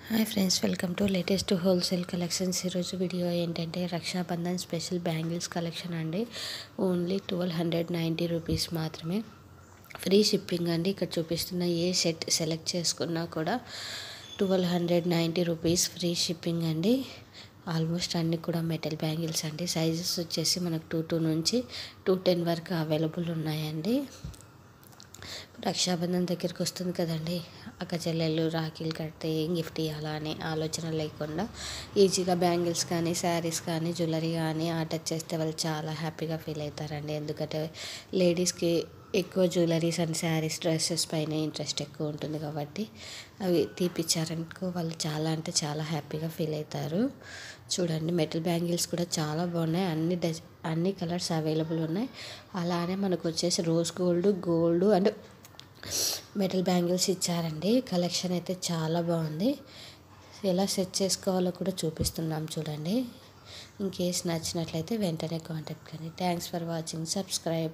Hi friends, welcome to latest wholesale collections. ఈరోజు video ఏంటంటే Rakshabandhan special bangles collection అండి. Only 1290 rupees మాత్రమే, free shipping అండి. ఇక్కడ చూపిస్తున్న ఏ సెట్ సెలెక్ట్ చేసుకున్నా కూడా 1290 రూపీస్ ఫ్రీ షిప్పింగ్ అండి. ఆల్మోస్ట్ అన్నీ కూడా మెటల్ బ్యాంగిల్స్ అండి. సైజెస్ వచ్చేసి మనకు 22 నుంచి 210 వరకు అవైలబుల్ ఉన్నాయండి. రక్షాబంధన్ దగ్గరికి వస్తుంది కదండి, అక్క చెల్లెళ్ళు రాఖీలు కడితే ఏం గిఫ్ట్ ఇవ్వాలా అనే ఆలోచన లేకుండా ఈజీగా బ్యాంగిల్స్ కానీ, శారీస్ కానీ, జ్యువెలరీ కానీ ఆర్డర్ చేస్తే వాళ్ళు చాలా హ్యాపీగా ఫీల్ అవుతారండి. ఎందుకంటే లేడీస్కి ఎక్కువ జ్యువెలరీస్ అండ్ శారీస్, డ్రెస్సెస్ పైన ఇంట్రెస్ట్ ఎక్కువ ఉంటుంది కాబట్టి అవి తీపిచ్చారనుకో వాళ్ళు చాలా అంటే చాలా హ్యాపీగా ఫీల్ అవుతారు. చూడండి, మెటల్ బ్యాంగిల్స్ కూడా చాలా బాగున్నాయి. అన్ని కలర్స్ అవైలబుల్ ఉన్నాయి. అలానే మనకు వచ్చేసి rose gold and metal bangles ఇచ్చారండి. కలెక్షన్ అయితే చాలా బాగుంది. ఎలా సెట్ చేసుకోవాలో కూడా చూపిస్తున్నాం చూడండి. ఇన్ కేస్ నచ్చినట్లయితే వెంటనే కాంటాక్ట్ కండి. Thanks for watching. సబ్స్క్రైబ్.